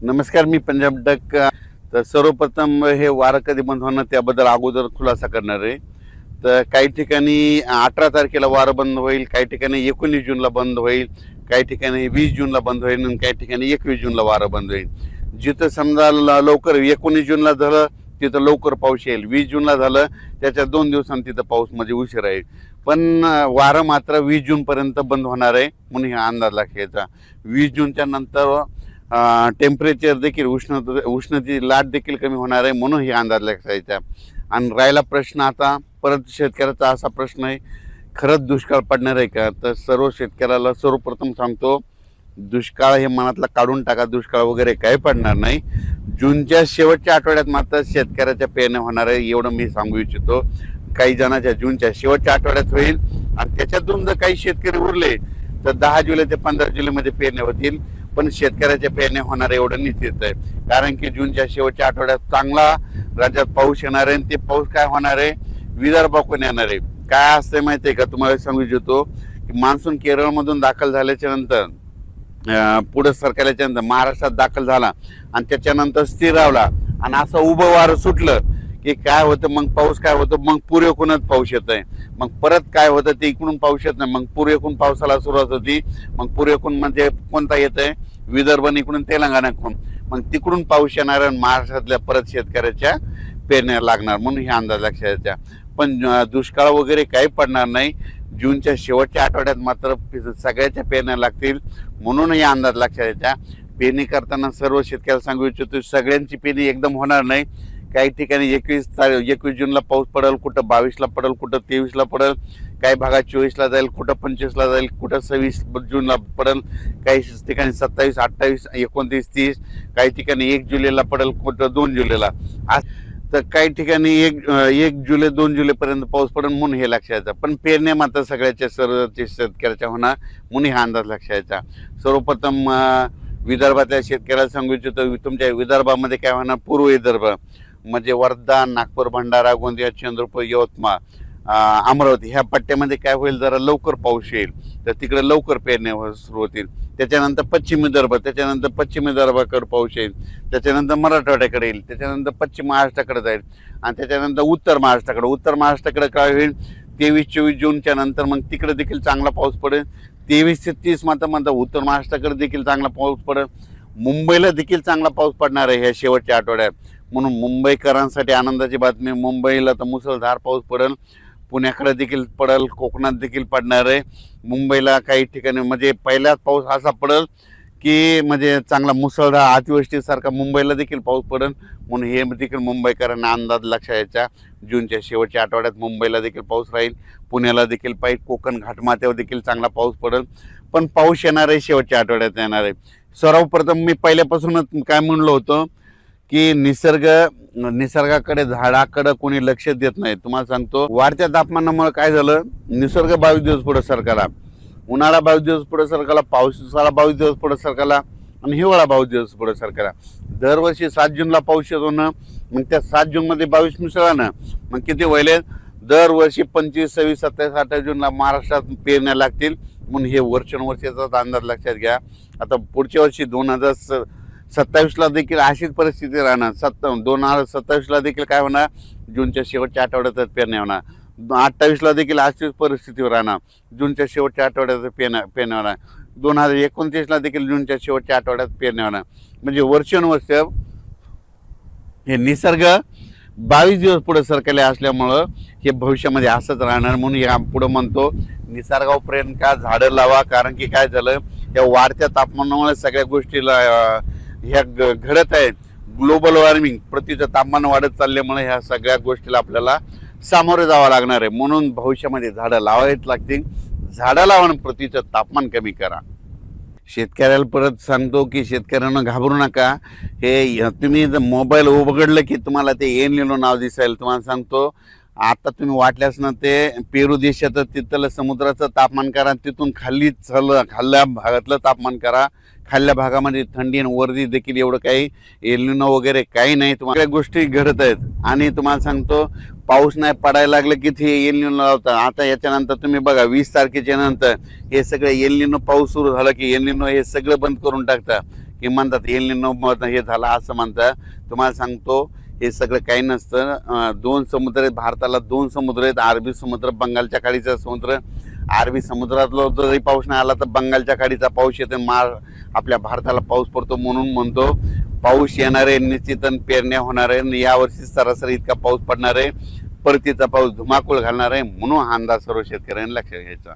नमस्कार, मी पंजाब डक. तर सर्वप्रथम हे वारं कधी बंद होणार त्याबद्दल अगोदर खुलासा करणार आहे. तर काही ठिकाणी 18 तारखेला वारं बंद होईल, काही ठिकाणी 19 जूनला बंद होईल, काही ठिकाणी 20 जूनला बंद होईल आणि काही ठिकाणी 21 जूनला वारं बंद होईल. जिथं समजा लवकर 19 जूनला झालं तिथं लवकर पाऊस येईल, 20 जूनला झालं त्याच्या 2 दिवसांनी तिथं पाऊस म्हणजे उशीर आहे. पण वारं मात्र 20 जूनपर्यंत बंद होणार आहे म्हणून हा अंदाज लागायचा. 20 जूनच्या नंतर टेम्परेचर देखील उष्णतेची लाट देखील कमी होणार आहे म्हणून हे अंदाज लागायचा. आणि राहिला प्रश्न आता परत शेतकऱ्याचा असा प्रश्न आहे, खरंच दुष्काळ पडणार आहे का? तर सर्व शेतकऱ्याला सर्वप्रथम सांगतो, दुष्काळ हे मनातला काढून टाका. दुष्काळ वगैरे काही पडणार नाही. जूनच्या शेवटच्या आठवड्यात मात्र शेतकऱ्याच्या पेरण्या होणार आहे एवढं मी सांगू इच्छितो. काही जणांच्या जूनच्या शेवटच्या आठवड्यात होईल आणि त्याच्यातून जर काही शेतकरी उरले तर 10 जुलै ते 15 जुलैमध्ये पेरण्या होतील. पण शेतकऱ्याच्या पेरण्या होणार एवढं निश्चित आहे, कारण की जूनच्या शेवटच्या आठवड्यात चांगला राज्यात पाऊस येणार आहे. ते पाऊस काय होणार आहे, विदर्भाकडून येणार आहे. काय असते माहिती आहे का, तुम्हाला सांगू इच्छितो की मान्सून केरळमधून दाखल झाल्याच्या नंतर पुढे सरकारच्या नंतर महाराष्ट्रात दाखल झाला आणि त्याच्यानंतर स्थिरावला आणि असं उभं वारं सुटलं की काय होतं, मग पाऊस काय होतं, मग पूर्वेकडूनच पाऊस येत आहे. मग परत काय होतं, ते इकडून पाऊस येत नाही, मग पूर्वेकडून पावसाला सुरुवात होती. मग पूर्वेकडून म्हणजे कोणता येत आहे, विदर्भ इकडून तेलंगणाकडून, मग तिकडून पाऊस येणार आणि महाराष्ट्रातल्या परत शेतकऱ्याच्या पेरण्या लागणार म्हणून हे अंदाज लक्षात. पण दुष्काळ वगैरे काही पडणार नाही. जूनच्या शेवटच्या आठवड्यात मात्र सगळ्याच्या पेरण्या लागतील म्हणून हे अंदाज लक्षात यायच्या. पेरणी करताना सर्व शेतकऱ्याला सांगू इच्छितो, सगळ्यांची पेरणी एकदम होणार नाही. काही ठिकाणी 21 जूनला पाऊस पडेल, कुठं 22ला पडेल, कुठं 23ला पडेल, काही भागात 24ला जाईल, कुठं 25ला जाईल, कुठं 26 जूनला पडेल, काही ठिकाणी 27, 28, 29, 30, काही ठिकाणी 1 जुलैला पडेल, कुठं 2 जुलैला. तर काही ठिकाणी 1 जुलै 2 जुलैपर्यंत पाऊस पडेल म्हणून हे लक्षात. पण पेरण्या मात्र सगळ्याच्या सर्व शेतकऱ्याच्या होणार म्हणून हा अंदाज लक्षात. सर्वप्रथम विदर्भातल्या शेतकऱ्याला सांगू इच्छितो, तुमच्या विदर्भामध्ये काय होणार, पूर्व विदर्भ म्हणजे वर्धा, नागपूर, भंडारा, गोंदिया, चंद्रपूर, यवतमाळ, अमरावती ह्या पट्ट्यामध्ये काय होईल, जरा लवकर पाऊस येईल तर तिकडे लवकर पेरण्या सुरू होतील. त्याच्यानंतर पश्चिम विदर्भ, त्याच्यानंतर पश्चिम विदर्भाकडे पाऊस येईल, त्याच्यानंतर मराठवाड्याकडे येईल, त्याच्यानंतर पश्चिम महाराष्ट्राकडे जाईल आणि त्याच्यानंतर उत्तर महाराष्ट्राकडे काय होईल, 23-24 जूनच्या नंतर मग तिकडे देखील चांगला पाऊस पडेल. 23 ते 30 मात्र उत्तर महाराष्ट्राकडे देखील चांगला पाऊस पडेल. मुंबईला देखील चांगला पाऊस पडणार आहे ह्या शेवटच्या आठवड्यात म्हणून मुंबईकरांसाठी आनंदाची बातमी. मुंबईला तर मुसळधार पाऊस पडेल, पुण्याकडे देखील पडेल, कोकणात देखील पडणार आहे. मुंबईला काही ठिकाणी म्हणजे पहिलाच पाऊस असा पडेल की म्हणजे चांगला मुसळधार अतिवृष्टीसारखा मुंबईला देखील पाऊस पडेल म्हणून हे देखील मुंबईकरांना अंदाज लक्षात यायचा. जूनच्या शेवटच्या आठवड्यात मुंबईला देखील पाऊस राहील, पुण्याला देखील पाहिजे, कोकण घाटमाथ्यावर देखील चांगला पाऊस पडेल. पण पाऊस येणार आहे शेवटच्या आठवड्यात येणार आहे. सर्वप्रथम मी पहिल्यापासूनच काय म्हणलो होतो की निसर्गाकडे झाडाकडे कोणी लक्ष देत नाही. तुम्हाला सांगतो, वाढत्या तापमानामुळे काय झालं, निसर्ग 22 दिवस पुढे सरकारला, उन्हाळा 22 दिवस पुढे सरकारला, पावसाळा 22 दिवस पुढे सरकारला आणि हिवाळा 22 दिवस पुढे सरकारला. दरवर्षी 7 जूनला पाऊस येतो ना, मग त्या 7 जूनमध्ये 22 मिसळा ना, मग किती व्हायले, दरवर्षी 25, 26, 27, 28 जूनला महाराष्ट्रात पेरण्या लागतील म्हणून हे वर्षानुवर्षाचा अंदाज लक्षात घ्या. आता पुढच्या वर्षी 2027ला देखील अशीच परिस्थिती राहणार. 2027ला देखील काय होणार, जूनच्या शेवटच्या आठवड्यातच पेरण्या होणार. 28ला देखील अशीच परिस्थिती राहणार, जूनच्या शेवटच्या आठवड्यात पेरण्या होणार. 2029ला देखील जूनच्या शेवटच्या आठवड्यात पेरण्या होणार. म्हणजे वर्षानुवर्ष हे निसर्ग 22 दिवस पुढे सरकारले असल्यामुळं हे भविष्यामध्ये असंच राहणार म्हणून या पुढं म्हणतो, निसर्गावर प्रेम का, झाडं लावा. कारण की काय झालं, या वाढत्या तापमानामुळे सगळ्या गोष्टीला ह्या घडत आहेत. ग्लोबल वॉर्मिंग, पृथ्वीचं तापमान वाढत चालल्यामुळे ह्या सगळ्या गोष्टीला आपल्याला सामोरे जावं लागणार आहे. म्हणून भविष्यामध्ये झाडं लावावीच लागतील. झाडं लावा आणि पृथ्वीचं तापमान कमी करा. शेतकऱ्याला परत सांगतो की शेतकऱ्यांना घाबरू नका. हे तुम्ही जर मोबाईल उघडलं की तुम्हाला ते एल निनो नाव दिसेल. तुम्हाला सांगतो, आता तुम्ही वाटल्यास ना ते पेरू देशाचं तिथलं समुद्राचं तापमान करा, तिथून खाल्ल्या भागातलं तापमान करा. खाल्ल्या भागामध्ये थंडी आणि वरती देखील एवढं काही एल निनो वगैरे काही नाही. तुम्हाला गोष्टी घडत आहेत आणि तुम्हाला सांगतो, पाऊस नाही पडायला लागलं की ते एल निनो लावतात. आता याच्यानंतर तुम्ही बघा 20 तारखेच्या नंतर हे सगळं एल निनो पाऊस सुरू झाला की एल निनो हे सगळं बंद करून टाकतात की म्हणतात एल निनो हे झाला असं म्हणतात. तुम्हाला सांगतो हे सगळं काही नसतं. दोन समुद्र आहेत भारताला, दोन समुद्र आहेत, अरबी समुद्र, बंगालच्या खाडीचा समुद्र. अरबी समुद्रातला जरी पाऊस नाही आला तर बंगालच्या खाडीचा पाऊस येतो, आपल्या भारताला पाऊस पडतो. म्हणून म्हणतो पाऊस येणार आहे निश्चित, पेरण्या होणार आहे. यावर्षी सरासरी इतका पाऊस पडणार आहे, परतीचा पाऊस धुमाकूळ घालणार आहे. म्हणून हा अंदाज सर्व शेतकऱ्यांनी लक्षात घ्यायचा.